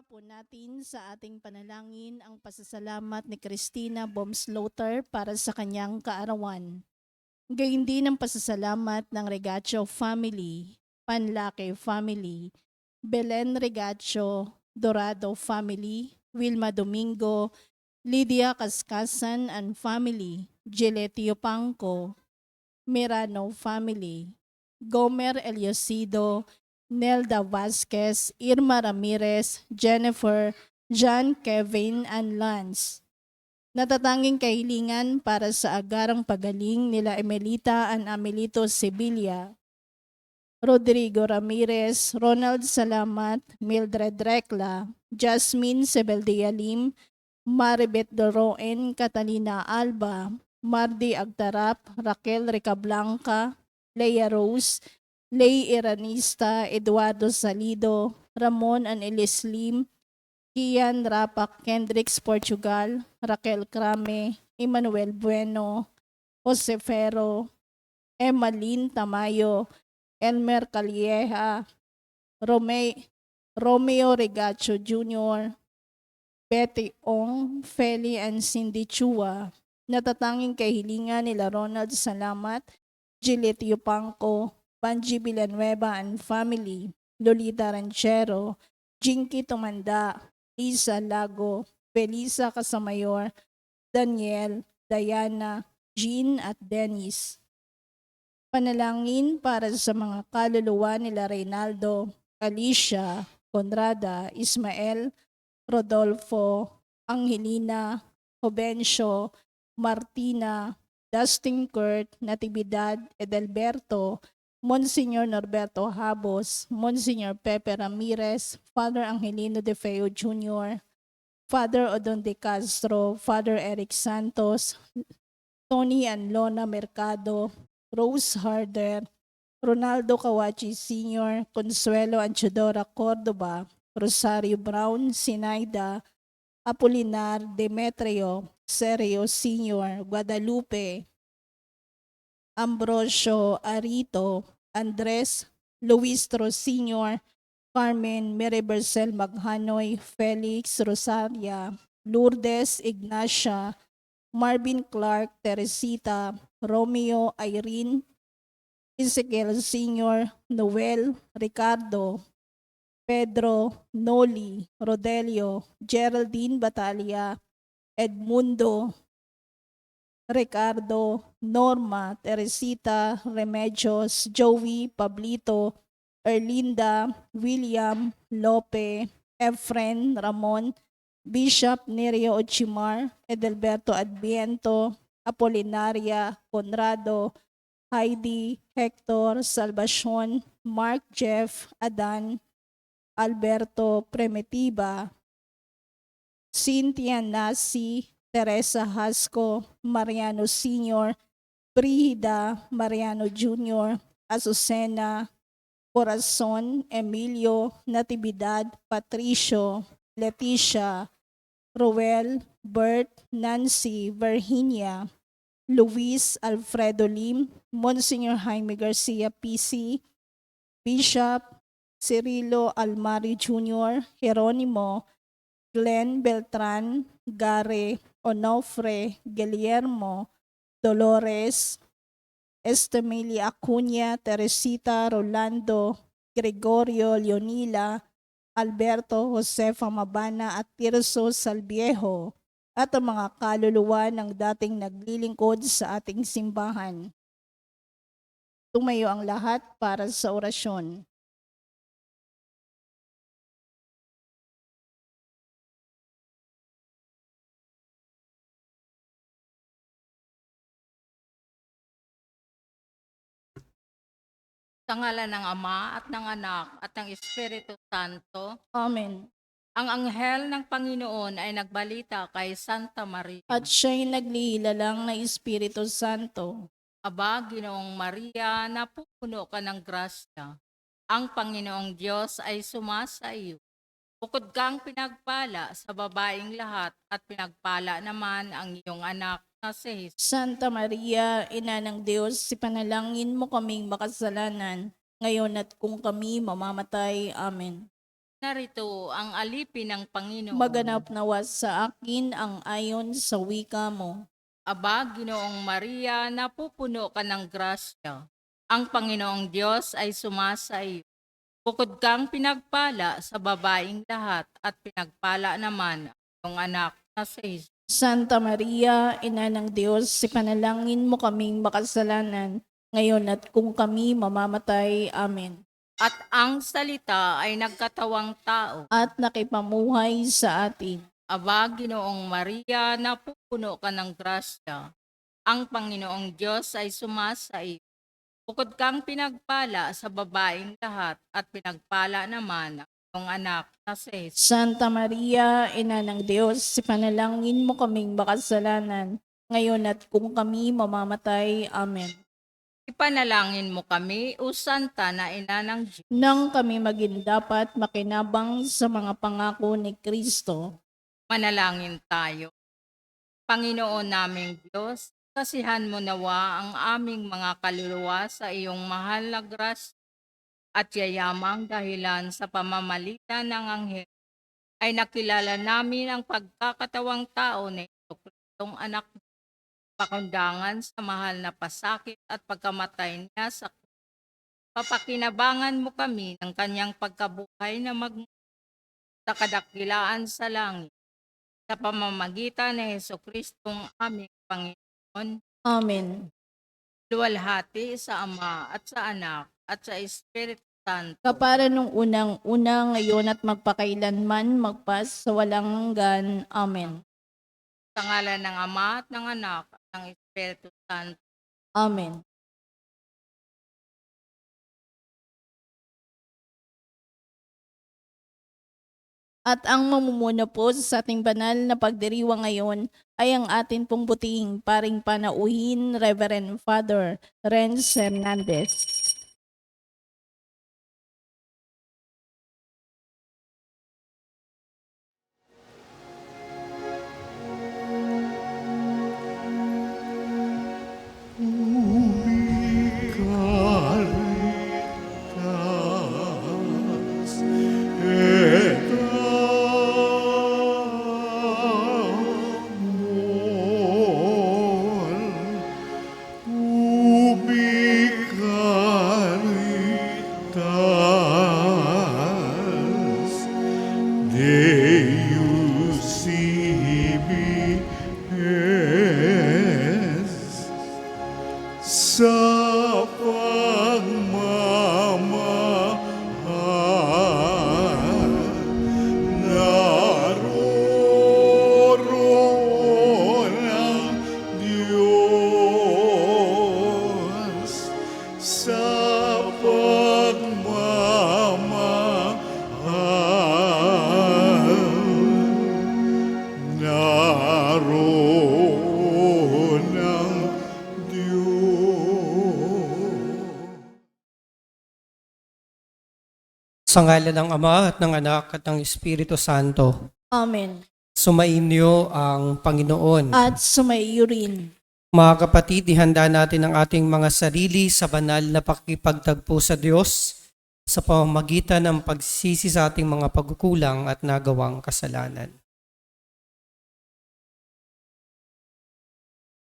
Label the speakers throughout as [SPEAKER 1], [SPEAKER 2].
[SPEAKER 1] po natin sa ating panalangin ang pasasalamat ni Christina Bomslaughter para sa kanyang kaarawan. Gayon din ang pasasalamat ng Regacho family, Panlake family, Belen Regacho, Dorado family, Wilma Domingo, Lydia Kaskasan and family, Giletio Pangco, Mirano family, Gomer Eliosido, Nelda Vasquez, Irma Ramirez, Jennifer, John, Kevin, and Lance. Natatanging kahilingan para sa agarang pagaling nila Emelita and Amelito Sevilla, Rodrigo Ramirez, Ronald Salamat, Mildred Recla, Jasmine Sebeldia Lim, Maribet Doroen, Catalina Alba, Mardi Agtarap, Raquel Recablanca, Leia Rose, Lay Iranista, Eduardo Salido, Ramon and Elis Lim, Kian Rapak Kendricks Portugal, Raquel Crame, Emmanuel Bueno, Jose Ferro, Emmalyn Tamayo, Elmer Calieja, Romeo Regacho Jr., Betty Ong, Feli and Cindy Chua. Natatanging kahilingan nila Ronald Salamat, Giletio Pangco, Banji Villanueva and family, Lolita Ranchero, Jinky Tumanda, Lisa Lago, Felisa Casamayor, Daniel, Diana, Jean at Dennis. Panalangin para sa mga kaluluwa nila Reynaldo, Alicia, Conrada, Ismael, Rodolfo, Angelina, Jovencio, Martina, Dustin Kurt, Natividad, Edelberto, Monsignor Norberto Habos, Monsignor Pepe Ramirez, Father Angelino de Feo Jr., Father Odon de Castro, Father Eric Santos, Tony and Lona Mercado, Rose Harder, Ronaldo Kawachi Sr., Consuelo Anchadora Cordoba, Rosario Brown, Sinaida, Apolinar, Demetrio, Sergio Sr., Guadalupe, Ambrosio Arito, Andres, Luis Tro Sr., Carmen Meribercel Maghanoy, Felix Rosaria, Lourdes Ignacia, Marvin Clark, Teresita, Romeo Irene, Ezekiel Sr., Noel, Ricardo, Pedro, Noli, Rodelio, Geraldine Batalia, Edmundo, Ricardo, Norma, Teresita, Remedios, Joey, Pablito, Erlinda, William, Lope, Efren, Ramon, Bishop Nerio Ochimar, Edelberto Adviento, Apolinaria, Conrado, Heidi, Hector, Salvacion, Mark Jeff, Adan, Alberto Primitiva, Cynthia Nasi, Teresa Hasco, Mariano Sr., Brigida, Mariano Jr., Azucena, Corazon, Emilio, Natividad, Patricio, Leticia, Roel, Bert, Nancy, Virginia, Luis Alfredo Lim, Monsignor Jaime Garcia PC, Bishop Cirilo Almari Jr., Jeronimo, Glenn Beltran, Gare, Onofre, Guillermo, Dolores, Estemilia Acuña, Teresita, Rolando, Gregorio, Leonila, Alberto, Josefa Mabana at Tirso Salviejo at ang mga kaluluwa ng dating naglilingkod sa ating simbahan. Tumayo ang lahat para sa orasyon.
[SPEAKER 2] Sa ngalan ng Ama at ng Anak at ng Espiritu Santo,
[SPEAKER 1] Amen.
[SPEAKER 2] ang anghel ng Panginoon ay nagbalita kay Santa Maria.
[SPEAKER 1] At siya'y naglihilalang na Espiritu Santo.
[SPEAKER 2] Aba, Ginoong Maria, napupuno ka ng grasya. Ang Panginoong Diyos ay sumasa iyo. Bukod kang pinagpala sa babaeng lahat at pinagpala naman ang iyong anak na si Jesus.
[SPEAKER 1] Santa Maria, Ina ng Diyos, ipanalangin mo kaming makasalanan, ngayon at kung kami mamamatay. Amen.
[SPEAKER 2] Narito ang alipin ng Panginoon.
[SPEAKER 1] Maganap nawa sa akin ang ayon sa wika mo.
[SPEAKER 2] Aba, Ginoong Maria, napupuno ka ng grasya. Ang Panginoong Diyos ay sumasa iyo. Bukod kang pinagpala sa babaing lahat at pinagpala naman ang anak na si Jesus.
[SPEAKER 1] Santa Maria, Ina ng Diyos, ipanalangin mo kaming makasalanan, ngayon at kung kami mamamatay. Amen.
[SPEAKER 2] At ang salita ay nagkatawang tao.
[SPEAKER 1] At nakipamuhay sa atin.
[SPEAKER 2] Aba, Ginoong Maria, napupuno ka ng grasya. Ang Panginoong Diyos ay sumasa iyo. Bukod kang pinagpala sa babaing lahat at pinagpala naman ang anak na si Jesus.
[SPEAKER 1] Santa Maria, Ina ng Diyos, ipanalangin mo kaming makasalanan, ngayon at kung kami mamamatay. Amen.
[SPEAKER 2] Ipanalangin mo kami, O Santa na Ina ng Diyos.
[SPEAKER 1] Nang kami maging dapat makinabang sa mga pangako ni Kristo.
[SPEAKER 2] Manalangin tayo. Panginoon naming Diyos, kasihan mo nawa ang aming mga kaluluwa sa iyong mahal na grasya at yayamang dahilan sa pamamalitan ng anghel ay nakilala namin ang pagkakatawang tao na Kristong anak mo, pakundangan sa mahal na pasakit at pagkamatay niya sa krus. Papakinabangan mo kami ng kanyang pagkabuhay na sa kadakilaan sa langit sa pamamagitan ni Jesucristong aming Panginoon.
[SPEAKER 1] Amen.
[SPEAKER 2] Luwalhati sa Ama at sa Anak at sa Espiritu Santo.
[SPEAKER 1] Kapara nung unang-una, ngayon at magpakailanman, magpas sa walang hanggan. Amen.
[SPEAKER 2] Sa ngalan ng Ama at ng Anak at ng Espiritu Santo.
[SPEAKER 1] Amen. At ang mamumuno po sa ating banal na pagdiriwang ngayon ay ang atin pong butihing paring panauhin, Reverend Father Renz Hernandez.
[SPEAKER 3] Deus ibi es sa pagmamahal naroroon ang Diyos sa naroon ang Diyos.
[SPEAKER 4] Sa ngalan ng Ama at ng Anak at ng Espiritu Santo,
[SPEAKER 1] Amen.
[SPEAKER 4] sumainyo ang Panginoon.
[SPEAKER 1] At sumaiyo rin.
[SPEAKER 4] Mga kapatid, ihanda natin ang ating mga sarili sa banal na pakikipagtagpo sa Diyos sa pamamagitan ng pagsisi sa ating mga pagkukulang at nagawang kasalanan.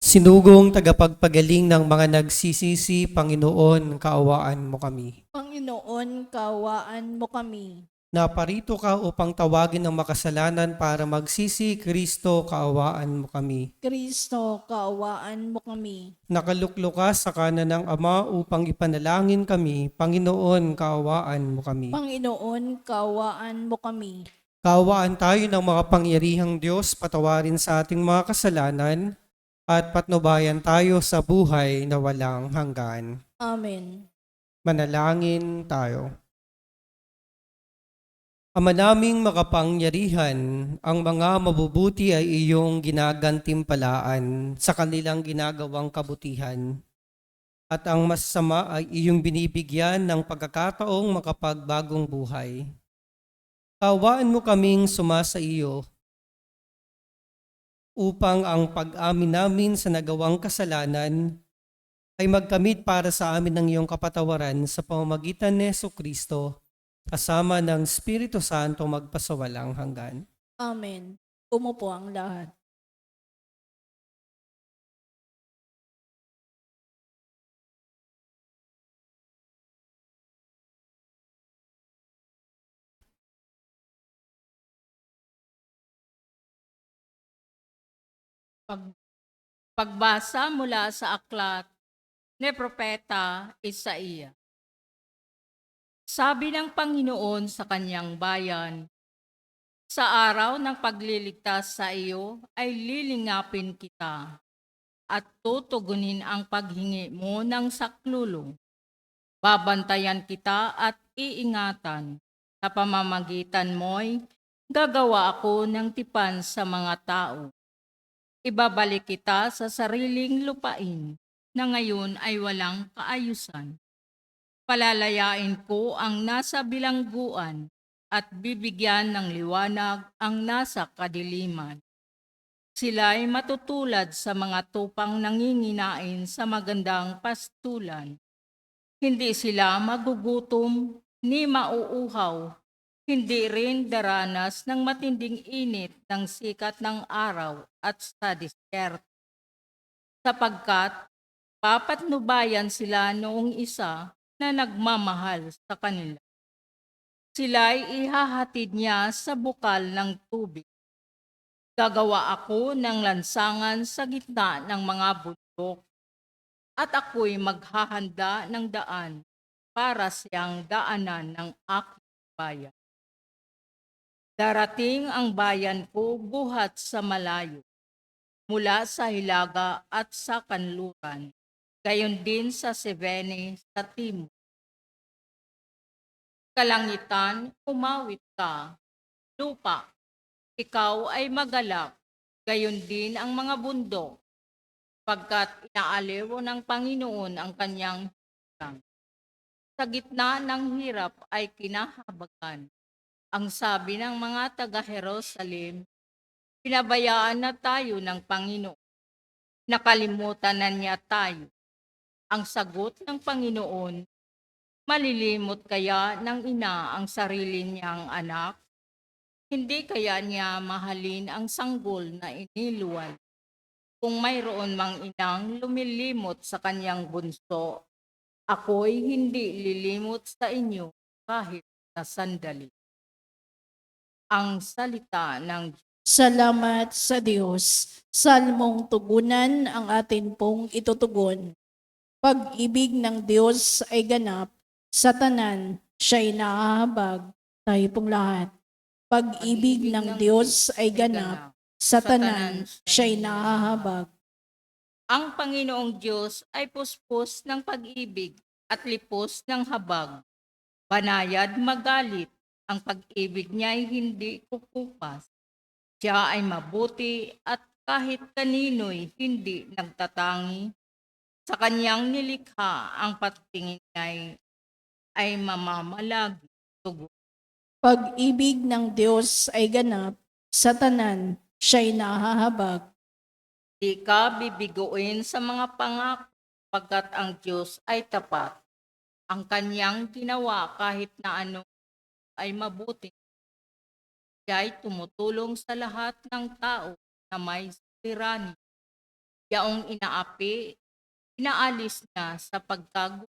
[SPEAKER 4] Sinugong tagapagpagaling ng mga nagsisisi, Panginoon, kaawaan mo kami.
[SPEAKER 1] Panginoon, kaawaan mo kami.
[SPEAKER 4] Naparito ka upang tawagin ang makasalanan para magsisi, Kristo, kaawaan mo kami.
[SPEAKER 1] Kristo, kaawaan mo kami.
[SPEAKER 4] Nakaluklo ka sa kanan ng Ama upang ipanalangin kami, Panginoon, kaawaan mo kami.
[SPEAKER 1] Panginoon, kaawaan mo kami.
[SPEAKER 4] Kaawaan tayo ng mga pangyarihang Diyos, patawarin sa ating mga kasalanan, at patnubayan tayo sa buhay na walang hanggan.
[SPEAKER 1] Amen.
[SPEAKER 4] Manalangin tayo. Ama naming makapangyarihan, ang mga mabubuti ay iyong ginagantimpalaan sa kanilang ginagawang kabutihan. At ang masasama ay iyong binibigyan ng pagkakataong makapagbagong buhay. Kaawaan mo kaming sumasa iyo upang ang pag-amin namin sa nagawang kasalanan ay magkamit para sa amin ng iyong kapatawaran sa pamamagitan ni Jesucristo kasama ng Espiritu Santo magpasawalang hanggan.
[SPEAKER 1] Amen. Umupo ang lahat.
[SPEAKER 2] Pag, pagbasa mula sa aklat ni Propeta Isaiah. Sabi ng Panginoon sa kanyang bayan, sa araw ng pagliligtas sa iyo ay lilingapin kita at tutugunin ang paghingi mo ng saklulong. Babantayan kita at iingatan. Sa pamamagitan mo'y gagawa ako ng tipan sa mga tao. Ibabalik kita sa sariling lupain na ngayon ay walang kaayusan. Palalayain ko ang nasa bilangguan at bibigyan ng liwanag ang nasa kadiliman. Sila'y matutulad sa mga tupang nanginginain sa magandang pastulan. Hindi sila magugutom ni mauuhaw, hindi rin daranas ng matinding init ng sikat ng araw at sa disyerto. Sapagkat papatnubayan sila noong isa na nagmamahal sa kanila. Sila'y ihahatid niya sa bukal ng tubig. Gagawa ako ng lansangan sa gitna ng mga bundok at ako'y maghahanda ng daan para siyang daanan ng aking bayan. Darating ang bayan ko buhat sa malayo, mula sa hilaga at sa kanluran, gayon din sa Sevene sa timog. Kalangitan, umawit ka, lupa, ikaw ay magalak, gayon din ang mga bundok, pagkat inaaliw ng Panginoon ang kanyang hirap. Sa gitna ng hirap ay kinahabagan. Ang sabi ng mga taga-Jerusalem, pinabayaan na tayo ng Panginoon. Nakalimutan na niya tayo. Ang sagot ng Panginoon, malilimot kaya ng ina ang sarili niyang anak? Hindi kaya niya mahalin ang sanggol na iniluwan? Kung mayroon mang inang lumilimot sa kanyang bunso, ako'y hindi lilimot sa inyo kahit na sandali. Ang salita ng Diyos.
[SPEAKER 1] Salamat sa Diyos. Salmong tugunan ang atin pong itutugon. Pag-ibig ng Diyos ay ganap, sa tanan siya'y nahahabag. Tayo pong lahat. Pag-ibig ng Diyos ay ganap, sa tanan siya'y nahahabag.
[SPEAKER 2] Ang Panginoong Diyos ay puspos ng pag-ibig at lipos ng habag. Banayad magalit, ang pag-ibig niya ay hindi kukupas. Siya ay mabuti at kahit kanino'y hindi nagtatangi. Sa kanyang nilikha, ang patingin niya ay mamamalagi tugon.
[SPEAKER 1] Pag-ibig ng Diyos ay ganap, sa tanan siya'y nahahabag.
[SPEAKER 2] Di ka bibiguin sa mga pangako, pagkat ang Diyos ay tapat. Ang kanyang ginawa kahit na ano ay mabuti. Siya ay tumutulong sa lahat ng tao na may tirani. Yaong inaapi, inaalis niya sa pagkagulo.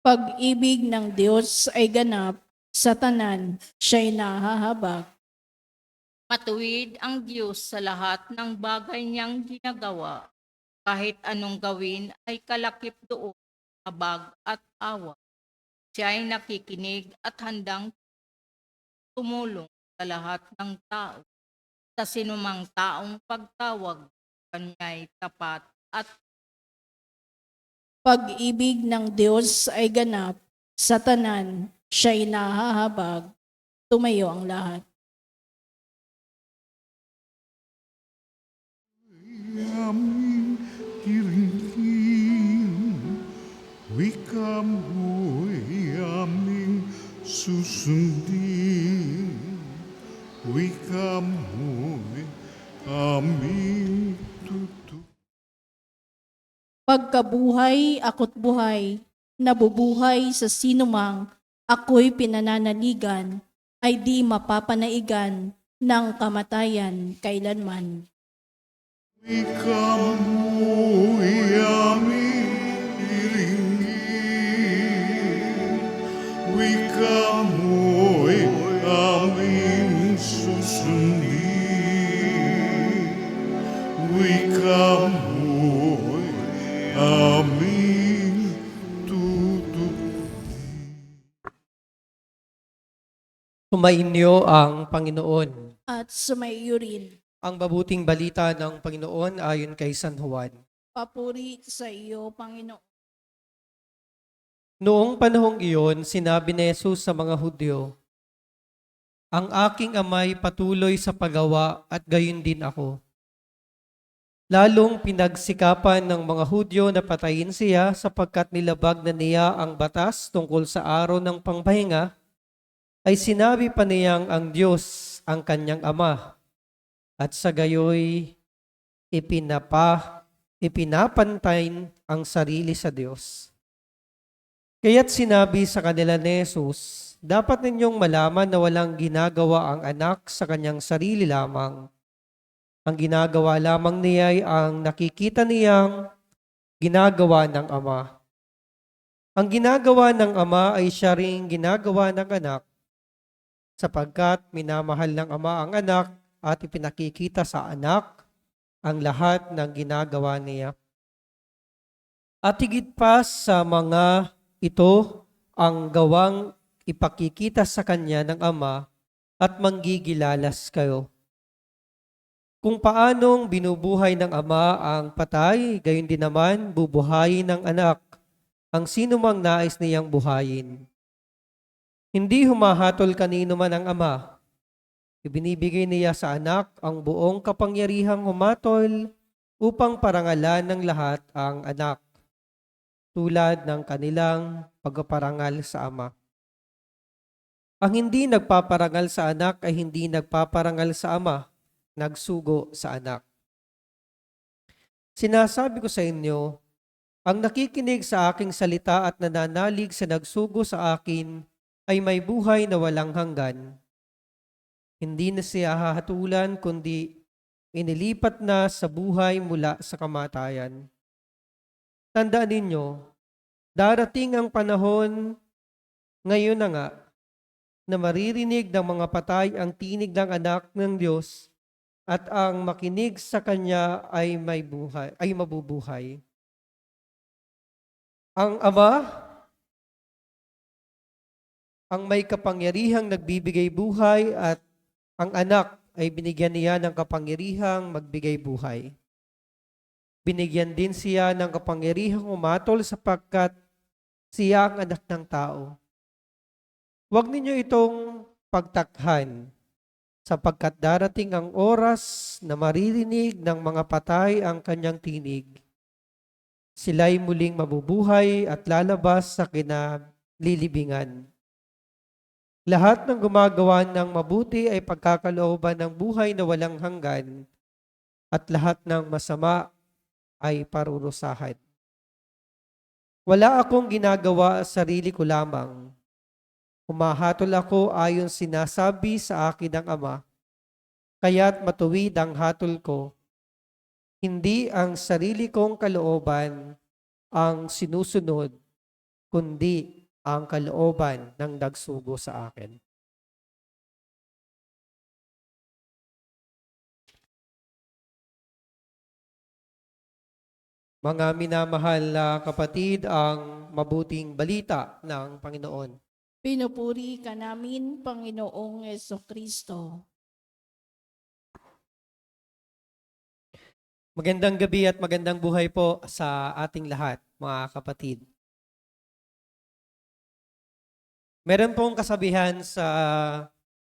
[SPEAKER 1] Pag-ibig ng Diyos ay ganap, sa tanan siya'y nahahabag.
[SPEAKER 2] Matuwid ang Diyos sa lahat ng bagay niyang ginagawa. Kahit anong gawin ay kalakip doon, habag at awa. Siya ay nakikinig at handang tumulong sa lahat ng tao. Sa sinumang taong pagtawag, kanya'y tapat at
[SPEAKER 1] Pag-ibig ng Diyos ay ganap, sa tanan siya'y nahahabag. Tumayo ang lahat.
[SPEAKER 3] aming tiringin, wika mo'y aming susundin, wika mo'y aming tutup.
[SPEAKER 1] Pagkabuhay ako't buhay, nabubuhay sa sinumang ako'y pinananaligan, ay di mapapanaigan ng kamatayan kailanman.
[SPEAKER 3] Wika mo'y aming iringgin, wika mo'y aming susundin, wika mo'y aming tutupin.
[SPEAKER 4] Sumainyo ang Panginoon.
[SPEAKER 1] At sumaiyo rin,
[SPEAKER 4] Ang mabuting balita ng Panginoon ayon kay San Juan.
[SPEAKER 1] papuri sa iyo, Panginoon.
[SPEAKER 4] Noong panahong iyon, sinabi ni Jesus sa mga Hudyo, "Ang aking ama'y patuloy sa paggawa at gayon din ako." Lalong pinagsikapan ng mga Hudyo na patayin siya sapagkat nilabag na niya ang batas tungkol sa araw ng pangpahinga, ay sinabi pa niyang ang Diyos ang kanyang ama, at sa gayoy ipinapantay ang sarili sa Diyos. Kaya't sinabi sa kanila ni Jesus, dapat ninyong malaman na walang ginagawa ang anak sa kanyang sarili lamang. Ang ginagawa lamang niya ay ang nakikita niyang ginagawa ng ama. Ang ginagawa ng ama ay siya ring ginagawa ng anak, sapagkat minamahal ng ama ang anak at ipinakikita sa anak ang lahat ng ginagawa niya. At higit pa sa mga ito ang gawang ipakikita sa kanya ng ama at manggigilalas kayo. Kung paanong binubuhay ng ama ang patay, gayon din naman bubuhayin ng anak ang sino mang nais niyang buhayin. Hindi humahatol kanino man ang ama. Ibinibigay niya sa anak ang buong kapangyarihang humatol upang parangalan ng lahat ang anak, tulad ng kanilang pagpaparangal sa ama. Ang hindi nagpaparangal sa anak ay hindi nagpaparangal sa ama, nagsugo sa anak. Sinasabi ko sa inyo, ang nakikinig sa aking salita at nananalig sa nagsugo sa akin ay may buhay na walang hanggan. Hindi na siya hahatulan, kundi inilipat na sa buhay mula sa kamatayan. Tandaan ninyo, darating ang panahon, ngayon na nga, na maririnig ng mga patay ang tinig ng anak ng Diyos at ang makinig sa Kanya ay mabubuhay. Ang Ama, ang may kapangyarihang nagbibigay buhay at ang anak ay binigyan niya ng kapangyarihang magbigay buhay. Binigyan din siya ng kapangyarihang umatol sapagkat siya ang anak ng tao. Huwag ninyo itong pagtakhan sapagkat darating ang oras na maririnig ng mga patay ang kanyang tinig. Sila'y muling mabubuhay at lalabas sa kinalilibingan. Lahat ng gumagawa ng mabuti ay pagkakalooban ng buhay na walang hanggan at lahat ng masama ay parurusahan. Wala akong ginagawa sa sarili ko lamang. Humahatol ako ayon sinasabi sa akin ng Ama, kaya't matuwid ang hatol ko. Hindi ang sarili kong kalooban ang sinusunod, kundi ang kalooban ng nagsugo sa akin. Mga minamahal na kapatid, ang mabuting balita ng Panginoon.
[SPEAKER 1] Pinupuri ka namin, Panginoong Jesucristo.
[SPEAKER 4] Magandang gabi at magandang buhay po sa ating lahat, mga kapatid. Meron pong kasabihan sa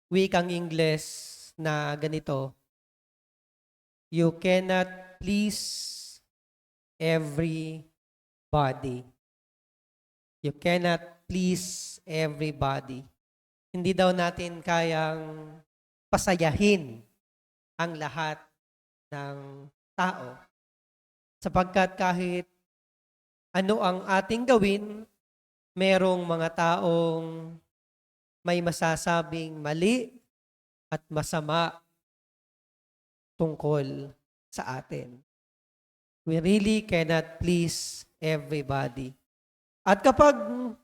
[SPEAKER 4] wikang Ingles na ganito, you cannot please everybody. You cannot please everybody. Hindi daw natin kayang pasayahin ang lahat ng tao. Sapagkat kahit ano ang ating gawin, merong mga taong may masasabing mali at masama tungkol sa atin. We really cannot please everybody. At kapag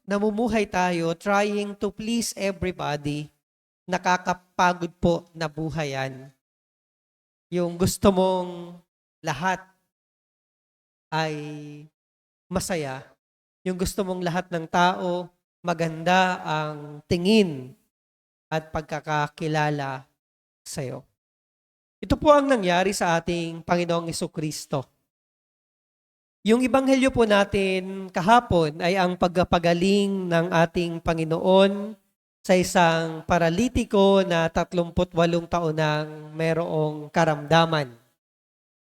[SPEAKER 4] namumuhay tayo trying to please everybody, nakakapagod po na buhay yan. Yung gusto mong lahat ay masaya. Yung gusto mong lahat ng tao, maganda ang tingin at pagkakakilala sa'yo. Ito po ang nangyari sa ating Panginoong Jesucristo. Yung ebanghelyo po natin kahapon ay ang pagpagaling ng ating Panginoon sa isang paralitiko na 38 taon nang merong karamdaman.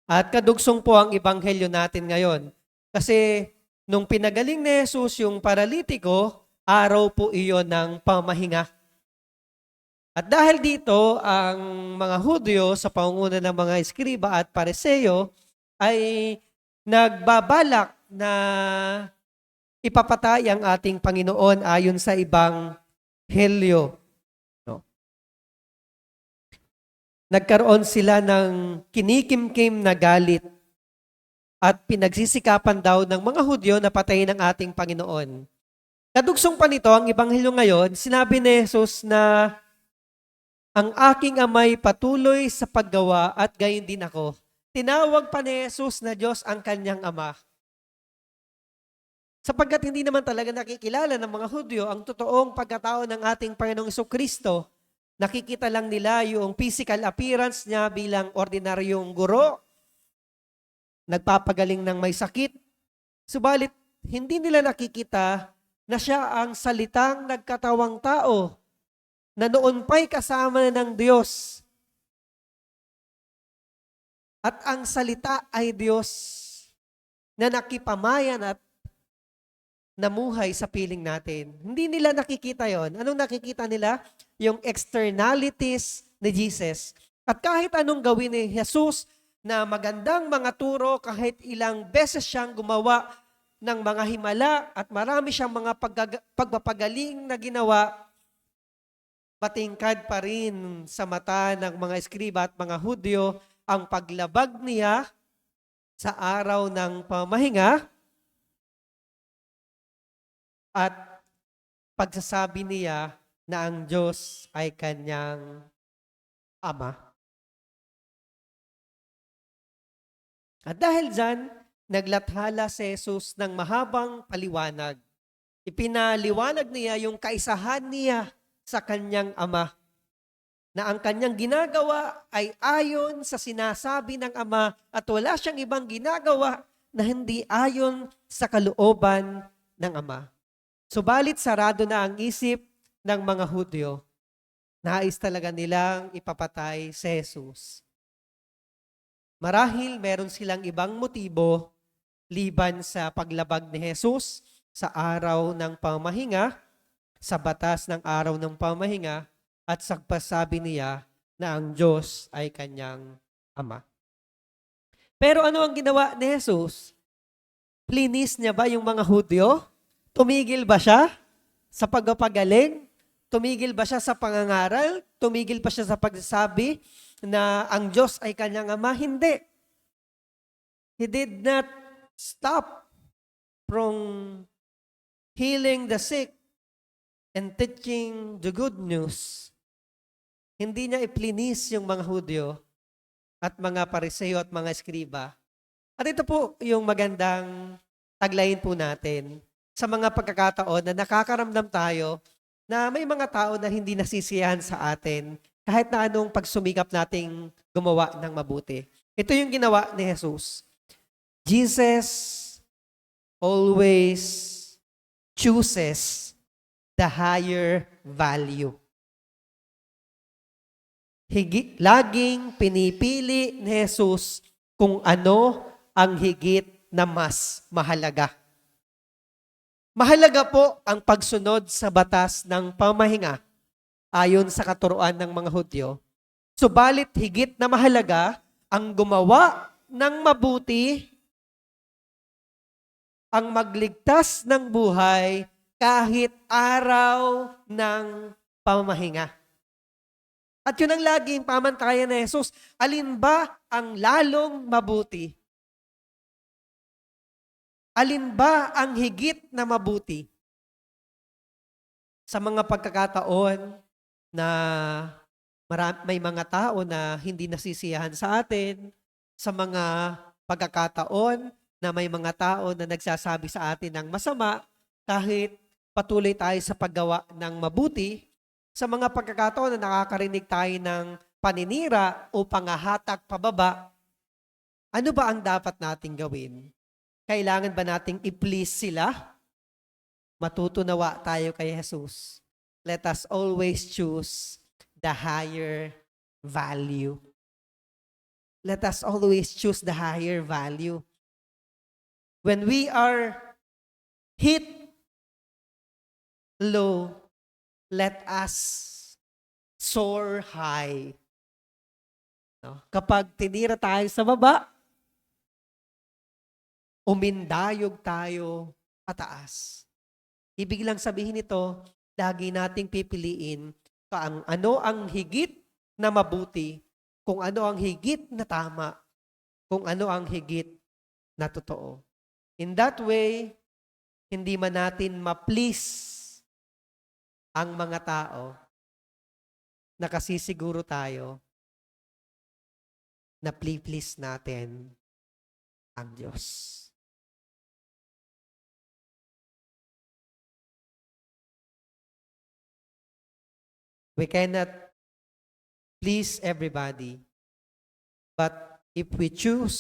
[SPEAKER 4] At kadugsong po ang ebanghelyo natin ngayon. Kasi nung pinagaling ni Jesus yung paralitiko, araw po iyon ng pamahinga. At dahil dito, ang mga Hudyo sa pangunguna ng mga eskriba at pareseyo ay nagbabalak na ipapatay ang ating Panginoon ayon sa ebanghelyo. No? Nagkaroon sila ng kinikimkim na galit at pinagsisikapan daw ng mga Hudyo na patayin ang ating Panginoon. Kadugsong pa nito, ang ebanghelyo ngayon, sinabi ni Jesus na ang aking amay patuloy sa paggawa at gayon din ako. Tinawag pa ni Jesus na Diyos ang kanyang ama. Sapagkat hindi naman talaga nakikilala ng mga Hudyo ang totoong pagkatao ng ating Panginoong Jesucristo. Nakikita lang nila yung physical appearance niya bilang ordinaryong guro, nagpapagaling ng may sakit. Subalit, hindi nila nakikita na siya ang salitang nagkatawang tao na noon pa'y kasama ng Diyos. At ang salita ay Diyos na nakipamayan at namuhay sa piling natin. Hindi nila nakikita yon. Anong nakikita nila? Yung externalities ni Jesus. At kahit anong gawin ni Jesus na magandang mga turo, kahit ilang beses siyang gumawa ng mga himala at marami siyang mga pagpapagaling na ginawa, matingkad pa rin sa mata ng mga eskriba at mga Hudyo ang paglabag niya sa araw ng pamahinga at pagsasabi niya na ang Diyos ay kanyang ama. At dahil dyan, naglathala si Jesus ng mahabang paliwanag. Ipinaliwanag niya yung kaisahan niya sa kanyang ama, na ang kanyang ginagawa ay ayon sa sinasabi ng ama at wala siyang ibang ginagawa na hindi ayon sa kalooban ng ama. Subalit sarado na ang isip ng mga Hudyo. Nais talaga nilang ipapatay si Jesus. Marahil meron silang ibang motibo liban sa paglabag ni Jesus sa araw ng pamahinga, sa batas ng araw ng pamahinga, at sa pagsabi niya na ang Diyos ay kanyang ama. Pero ano ang ginawa ni Jesus? Plinis niya ba yung mga Hudyo? Tumigil ba siya sa pagpapagaling? Tumigil ba siya sa pangangaral? Tumigil pa siya sa pagsasabi na ang Diyos ay kanyang ama? Hindi. He did not stop from healing the sick and teaching the good news. Hindi niya iplinis yung mga Hudyo at mga Pariseo at mga Eskriba. At ito po yung magandang taglayin po natin sa mga pagkakataon na nakakaramdam tayo na may mga tao na hindi nasisiyahan sa atin kahit na anong pagsumikap nating gumawa ng mabuti. Ito yung ginawa ni Jesus. Jesus always chooses the higher value. Laging pinipili ni Jesus kung ano ang higit na mas mahalaga. Mahalaga po ang pagsunod sa batas ng pamahinga ayon sa katuruan ng mga Hudyo. Subalit higit na mahalaga ang gumawa ng mabuti, ang magligtas ng buhay
[SPEAKER 5] kahit araw ng pamamahinga. At yun ang laging pamantayan ni Jesus. Alin ba ang lalong mabuti? Alin ba ang higit na mabuti? Sa mga pagkakataon na may mga tao na hindi nasisiyahan sa atin, sa mga pagkakataon na may mga tao na nagsasabi sa atin ng masama, kahit patuloy tayo sa paggawa ng mabuti, sa mga pagkakataon na nakakarinig tayo ng paninira o pangahatak pababa, ano ba ang dapat nating gawin? Kailangan ba nating i-please sila? Matutunawa tayo kay Jesus. Let us always choose the higher value. Let us always choose the higher value. When we are hit low, let us soar high. No? Kapag tinira tayo sa baba, umindayog tayo pataas. Ibig lang sabihin nito, lagi nating pipiliin kung ano ang higit na mabuti, kung ano ang higit na tama, kung ano ang higit na totoo. In that way, hindi man natin ma-please ang mga tao, nakasisiguro tayo na please natin ang Diyos. We cannot please everybody, but if we choose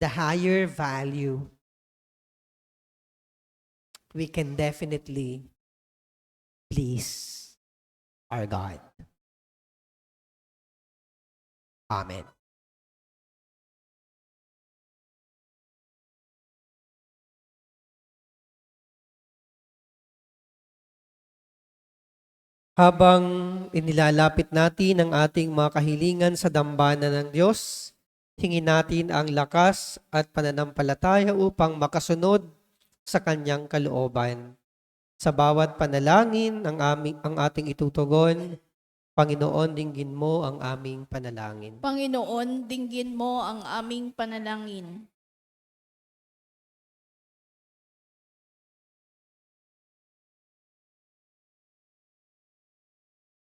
[SPEAKER 5] the higher value, we can definitely please our God. Amen.
[SPEAKER 4] Habang inilalapit natin ang ating mga kahilingan sa dambana ng Diyos, hingin natin ang lakas at pananampalataya upang makasunod sa Kanyang kalooban. Sa bawat panalangin ang ating itutugon, Panginoon, dinggin mo ang aming panalangin.
[SPEAKER 1] Panginoon, dinggin mo ang aming panalangin.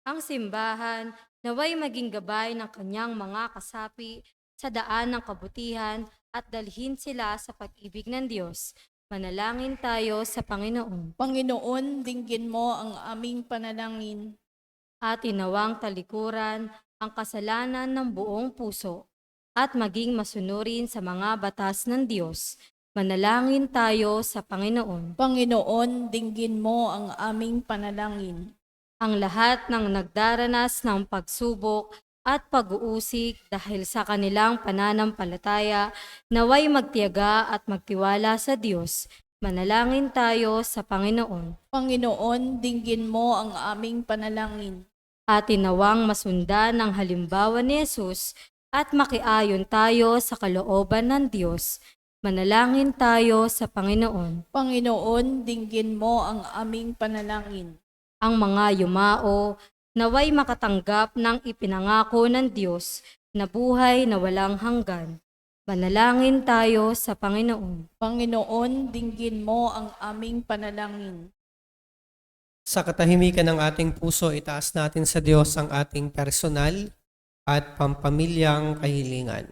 [SPEAKER 6] Ang simbahan naway maging gabay ng kanyang mga kasapi sa daan ng kabutihan at dalhin sila sa pag-ibig ng Diyos. Manalangin tayo sa Panginoon.
[SPEAKER 1] Panginoon, dinggin mo ang aming panalangin.
[SPEAKER 6] At inawang talikuran ang kasalanan ng buong puso at maging masunurin sa mga batas ng Diyos. Manalangin tayo sa Panginoon.
[SPEAKER 1] Panginoon, dinggin mo ang aming panalangin.
[SPEAKER 6] Ang lahat ng nagdaranas ng pagsubok at pag-uusig dahil sa kanilang pananampalataya, naway magtiyaga at magtiwala sa Diyos. Manalangin tayo sa Panginoon.
[SPEAKER 1] Panginoon, dinggin mo ang aming panalangin.
[SPEAKER 6] At inawang masundan ng halimbawa ni Jesus at makiayon tayo sa kalooban ng Diyos. Manalangin tayo sa Panginoon.
[SPEAKER 1] Panginoon, dinggin mo ang aming panalangin.
[SPEAKER 6] Ang mga yumao naway makatanggap ng ipinangako ng Diyos na buhay na walang hanggan. Manalangin tayo sa Panginoon.
[SPEAKER 1] Panginoon, dinggin mo ang aming panalangin.
[SPEAKER 4] Sa katahimikan ng ating puso, itaas natin sa Diyos ang ating personal at pampamilyang kahilingan.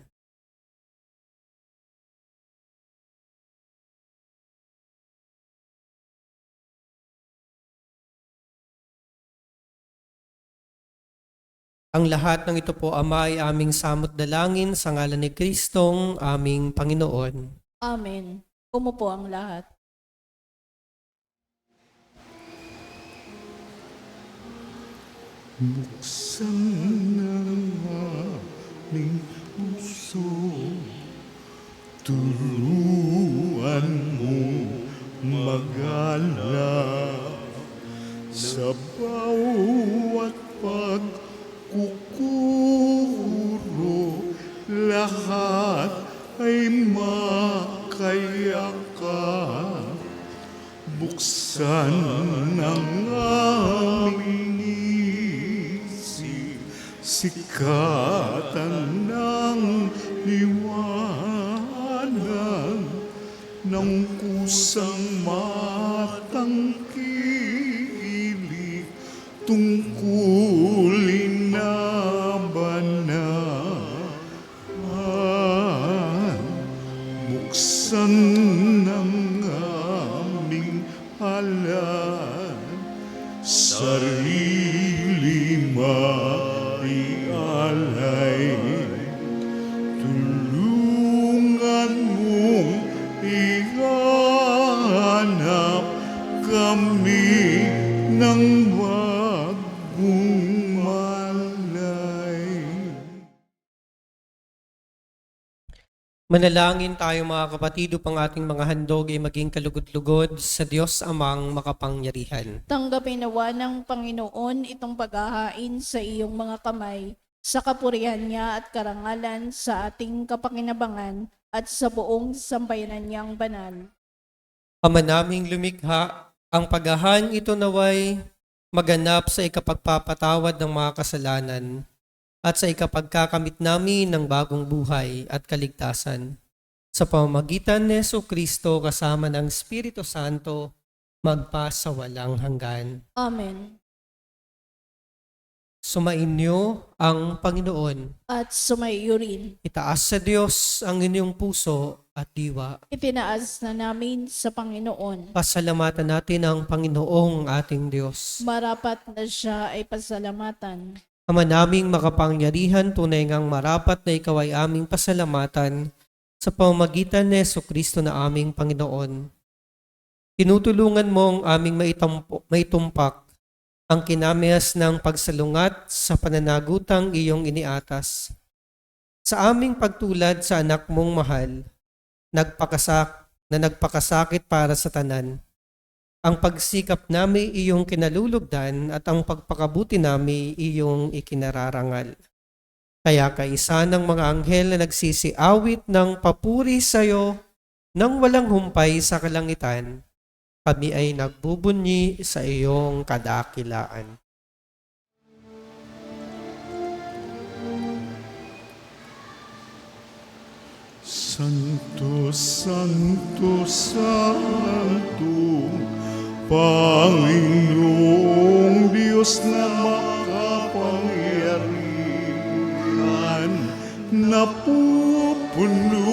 [SPEAKER 4] Ang lahat ng ito po, Ama, ay aming samot dalangin sa ngalan ni Kristong aming Panginoon.
[SPEAKER 1] Amen. Umupo ang lahat.
[SPEAKER 3] Buksan ng aming puso, turuan mo magala sa bawat pagkukuro, lahat ay makayakan. buksan ng aming isip, sikatan ng liwanag ng kusang matangkilik tungkulin na banal. Buksan ng aming halal, sarili marialay. Tulungan mong ihanap kami ng bagong malay.
[SPEAKER 4] Manalangin tayo mga kapatid upang ating mga handog ay maging kalugod-lugod sa Diyos amang makapangyarihan.
[SPEAKER 1] Tanggapin nawa ng Panginoon itong paghahain sa iyong mga kamay, sa kapurihan niya at karangalan sa ating kapakinabangan at sa buong sambayanan niyang banal.
[SPEAKER 4] Ama naming lumikha, ang paghahain ito naway maganap sa ikapagpapatawad ng mga kasalanan at sa ikapagkakamit namin ng bagong buhay at kaligtasan. Sa pamamagitan ni Jesucristo kasama ng Espiritu Santo, magpa sa walang hanggan.
[SPEAKER 1] Amen.
[SPEAKER 4] Sumainyo ang Panginoon.
[SPEAKER 1] At sumaiyo rin,
[SPEAKER 4] Itaas sa Diyos ang inyong puso at diwa.
[SPEAKER 1] itinaas na namin sa Panginoon.
[SPEAKER 4] Pasalamatan natin ang Panginoong ating Diyos.
[SPEAKER 1] Marapat na siya ay pasalamatan.
[SPEAKER 4] Ama naming makapangyarihan, tunay ngang marapat na ikaw ay aming pasalamatan sa pamamagitan ni Jesucristo na aming Panginoon. Tinutulungan mo ang aming maitumpak ang kinamihas ng pagsalungat sa pananagutang iyong iniatas. Sa aming pagtulad sa anak mong mahal, nagpakasakit para sa tanan. Ang pagsikap nami iyong kinalulugdan at ang pagpakabuti nami iyong ikinararangal. Kaya kaisa ng mga anghel na nagsisiawit ng papuri sa iyo nang walang humpay sa kalangitan, kami ay nagbubunyi sa iyong kadakilaan.
[SPEAKER 3] Santo, Santo, Santo, Panginoong Diyos na makapangyarihan, napupuno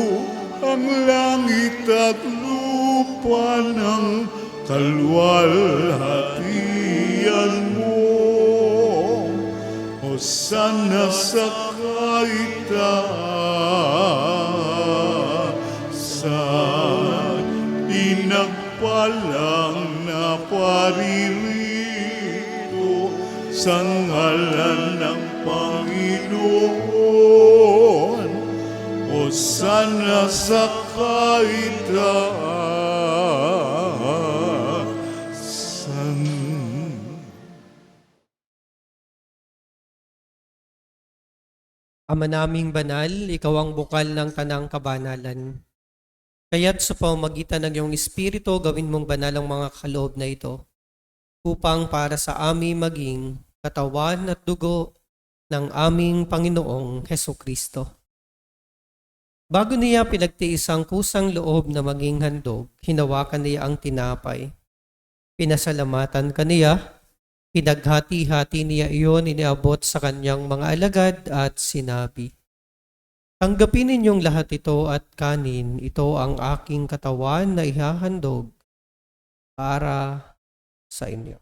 [SPEAKER 3] ang langit at lupa ng kalwalhatian mo. Hosana sa kaitaasan, pinagpalang na paririto sa ngalan ng Panginoon. Hosana sa kaitaasan.
[SPEAKER 4] Ama naming banal, ikaw ang bukal ng tanang kabanalan. Kaya't sa pamamagitan ng iyong Espiritu, gawin mong banal ang mga kaloob na ito, upang para sa amin maging katawan at dugo ng aming Panginoong Hesukristo. Bago niya pinagtiis ang kusang loob na maging handog, hinawakan niya ang tinapay. Pinasalamatan kaniya, pinaghati-hati niya iyon, iniabot sa kanyang mga alagad at sinabi, "Tanggapin ninyong lahat ito at kanin, ito ang aking katawan na ihahandog para sa inyo."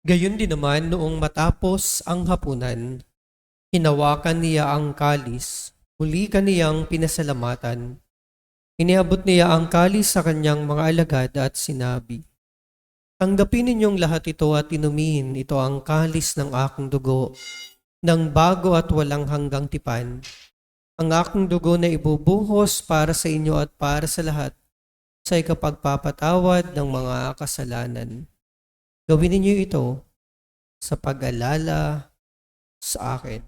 [SPEAKER 4] Gayon din naman noong matapos ang hapunan, hinawakan niya ang kalis, muli kaniyang pinasalamatan. Iniabot niya ang kalis sa kanyang mga alagad at sinabi, "Tanggapin ninyong lahat ito at inumin, ito ang kalis ng aking dugo, ng bago at walang hanggang tipan. Ang aking dugo na ibubuhos para sa inyo at para sa lahat, sa ikapagpapatawad ng mga kasalanan. Gawin ninyo ito sa pag-alala sa akin.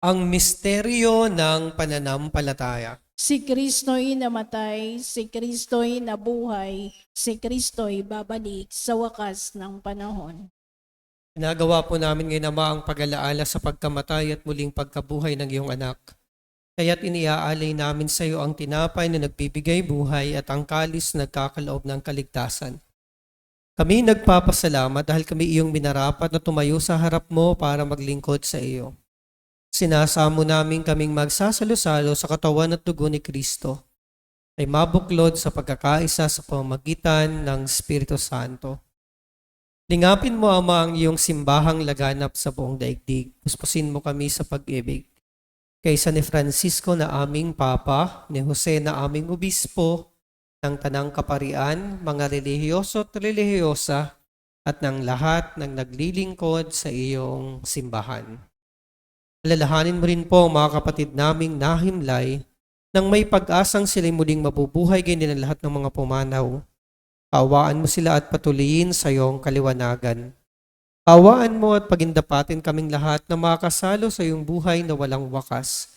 [SPEAKER 4] Ang misteryo ng pananampalataya.
[SPEAKER 1] Si Kristo'y namatay, si Kristo'y nabuhay, si Kristo'y babalik sa wakas ng panahon.
[SPEAKER 4] Ginagawa po namin ngayon, Ama, ang pag-alaala sa pagkamatay at muling pagkabuhay ng iyong anak. Kaya't iniaalay namin sa iyo ang tinapay na nagbibigay buhay at ang kalis na nagkakaloob ng kaligtasan. Kami nagpapasalamat dahil kami iyong minarapat na tumayo sa harap mo para maglingkod sa iyo. Sinasamo namin kaming magsasalo-salo sa katawan at dugo ni Kristo ay mabuklod sa pagkakaisa sa pamamagitan ng Espiritu Santo. Lingapin mo, Ama, ang iyong simbahang laganap sa buong daigdig. Puspusin mo kami sa pag-ibig. Kaysa ni Francisco na aming Papa, ni Jose na aming Obispo, ng Tanang Kaparian, mga relihiyoso at relihiyosa, at ng lahat ng naglilingkod sa iyong simbahan. Alalahanin mo rin po ang mga kapatid naming nahimlay nang may pag-asang sila'y muling mabubuhay ganyan ang lahat ng mga pumanaw. Kaawaan mo sila at patuloyin sa iyong kaliwanagan. Kaawaan mo at pagindapatin kaming lahat na makasalo sa iyong buhay na walang wakas.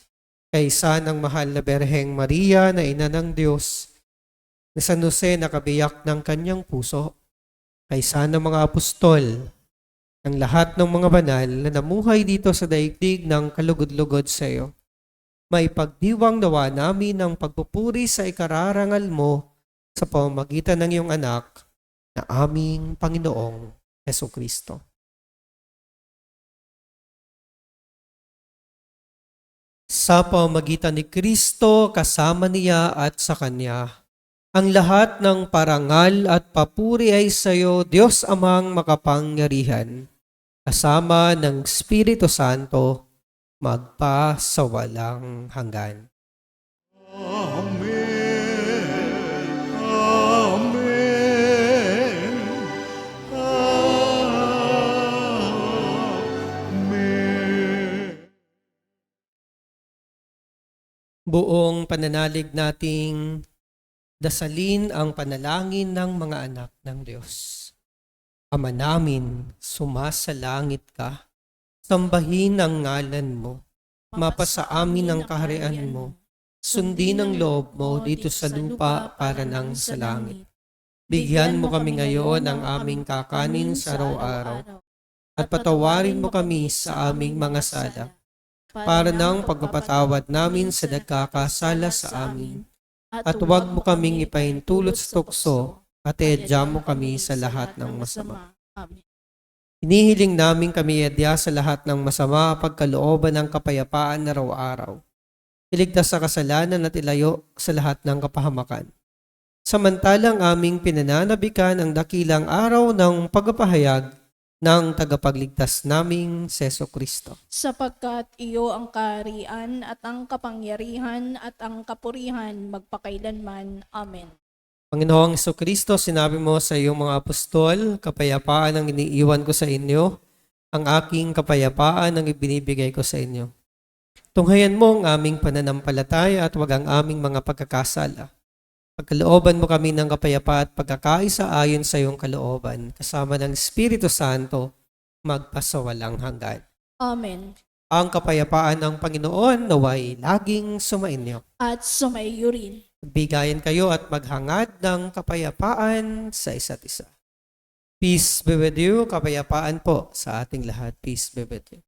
[SPEAKER 4] Kaysa ng mahal na Berheng Maria na ina ng Diyos, ni San Jose na kabiyak ng kanyang puso, kaysa ng mga apostol, ng lahat ng mga banal na namuhay dito sa daigdig ng kalugod-lugod sa iyo. May pagdiwang nawa namin ng pagpupuri sa ikararangal mo sa pamamagitan ng iyong anak na aming Panginoong Hesukristo. Sa pamamagitan ni Kristo, kasama niya at sa Kanya, ang lahat ng parangal at papuri ay sa iyo, Diyos Amang makapangyarihan, kasama ng Espiritu Santo, magpa sa walang hanggan.
[SPEAKER 3] Amen. Amen. Amen.
[SPEAKER 4] Buong pananalig nating dasalin ang panalangin ng mga anak ng Diyos. Ama namin, sumasalangit ka. Sambahin ang ngalan mo. Mapasa amin ang kaharian mo. Sundin ang loob mo dito sa lupa para nang sa langit. Bigyan mo kami ngayon ng aming kakanin sa araw-araw. At patawarin mo kami sa aming mga sala, para nang pagpapatawad namin sa nagkakasala sa amin. At huwag mo kaming ipahintulot sa tukso, at edya mo kami sa lahat ng masama.
[SPEAKER 1] Amen.
[SPEAKER 4] Hinihiling namin kami edya sa lahat ng masama pagkalooban ng kapayapaan araw-araw. Iligtas sa kasalanan at ilayo sa lahat ng kapahamakan. Samantalang aming pinananabikan ang dakilang araw ng pagpapahayag ng tagapagligtas naming Seso Kristo.
[SPEAKER 1] Sapagkat iyo ang kaharian at ang kapangyarihan at ang kapurihan magpakailanman. Amen.
[SPEAKER 4] Panginoong Kristo, sinabi mo sa iyong mga apostol, kapayapaan ang iniiwan ko sa inyo, ang aking kapayapaan ang ibinibigay ko sa inyo. Tunghayan mo ang aming pananampalataya at wag ang aming mga pagkakasala. Pagkalooban mo kami ng kapayapaan at pagkakaisa ayon sa iyong kalooban, kasama ng Espiritu Santo, magpasawalang hanggan.
[SPEAKER 1] Amen.
[SPEAKER 4] Ang kapayapaan ng Panginoon naway laging sumainyo.
[SPEAKER 1] At sumaiyo rin.
[SPEAKER 4] Magbigayan kayo at maghangad ng kapayapaan sa isa't isa. Peace be with you. Kapayapaan po sa ating lahat. Peace be with you.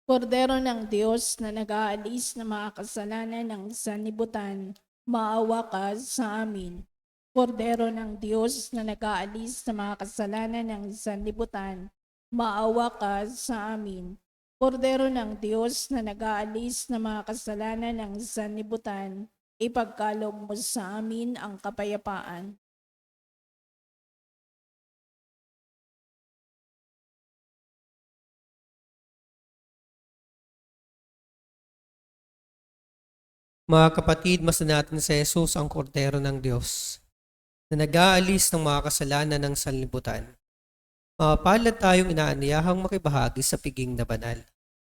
[SPEAKER 1] Kordero ng Diyos na nag-aalis ng mga kasalanan ng sanlibutan, maawa ka sa amin. Kordero ng Diyos na nag-aalis ng mga kasalanan ng sanlibutan, maawa ka sa amin. Kordero ng Diyos na nag-aalis ng mga kasalanan ng sanlibutan, ipagkaloob mo sa amin ang kapayapaan.
[SPEAKER 4] Mga kapatid, masdan natin sa Jesus ang kordero ng Diyos. na nag-aalis ng mga kasalanan ng sanlibutan. Mapalad tayong inaaniyahang makibahagi sa piging na banal.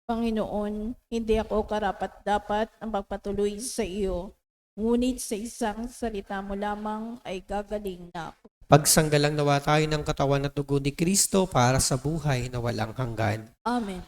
[SPEAKER 1] Panginoon, hindi ako karapat-dapat ang magpatuloy sa iyo, ngunit sa isang salita mo lamang ay gagaling na ako.
[SPEAKER 4] Pagsanggalang nawa tayo ng katawan at dugo ni Kristo para sa buhay na walang hanggan.
[SPEAKER 1] Amen.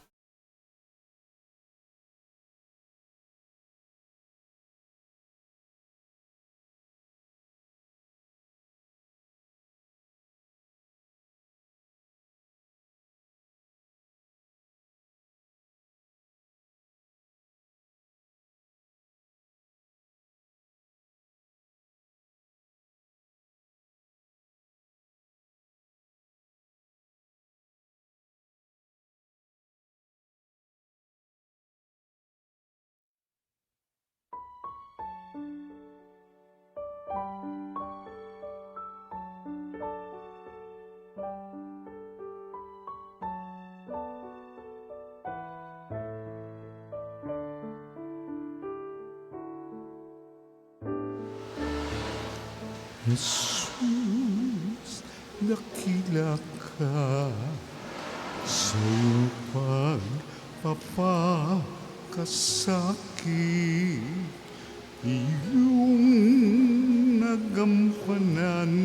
[SPEAKER 3] Jesus, dakila ka sa iyong pagpapakasakit, iyong nagampanan,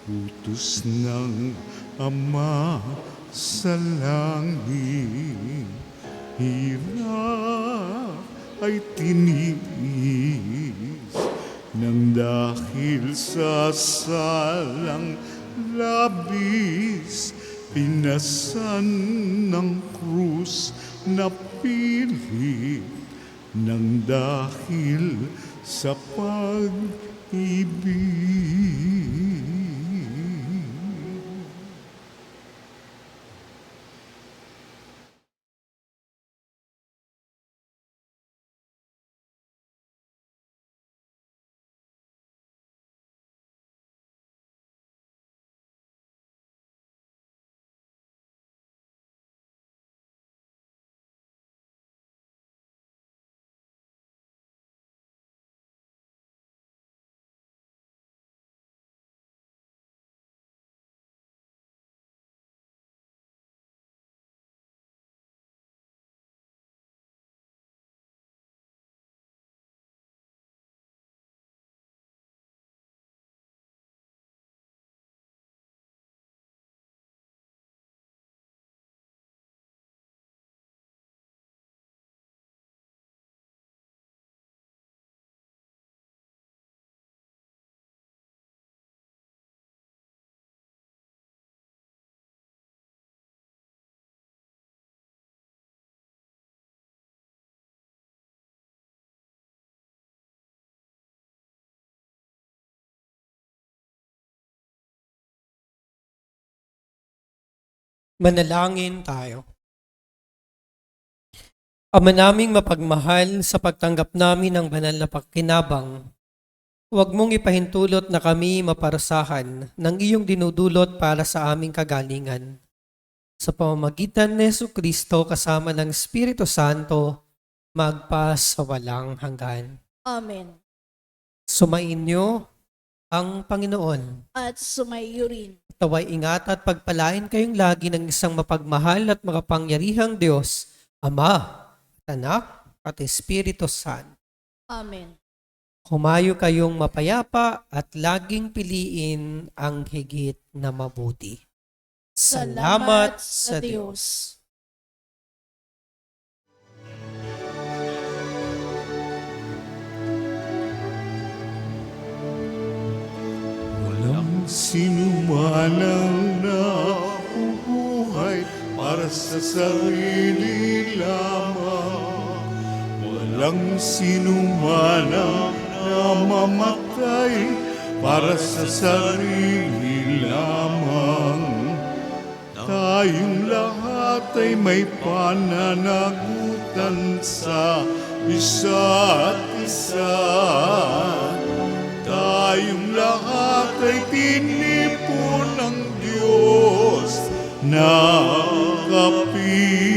[SPEAKER 3] utos ng Ama sa langit, hirap ay tiniis nang dahil sa salang labis, pinasan ng krus na pilit, nang dahil sa pag-ibig.
[SPEAKER 4] Manalangin tayo. Ama naming mapagmahal, sa pagtanggap namin ng banal na pakinabang, huwag mong ipahintulot na kami maparasahan ng iyong dinudulot para sa aming kagalingan. Sa pamamagitan ni Jesucristo kasama ng Espiritu Santo, magpa sa walang hanggan.
[SPEAKER 1] Amen.
[SPEAKER 4] Sumainyo ang Panginoon.
[SPEAKER 1] At sumayo rin.
[SPEAKER 4] Taway ingat at pagpalain kayong lagi ng isang mapagmahal at makapangyarihang Diyos, Ama, Anak, at Espiritu Santo.
[SPEAKER 1] Amen.
[SPEAKER 4] Humayo kayong mapayapa at laging piliin ang higit na mabuti. Salamat sa Diyos.
[SPEAKER 3] Walang sinumanang nabubuhay para sa sarili lamang. Walang sinumanang namamatay para sa sarili lamang. Tayong lahat ay may pananagutan sa isa't isa. Tayong lahat ay tinipon ng Diyos na kapiling.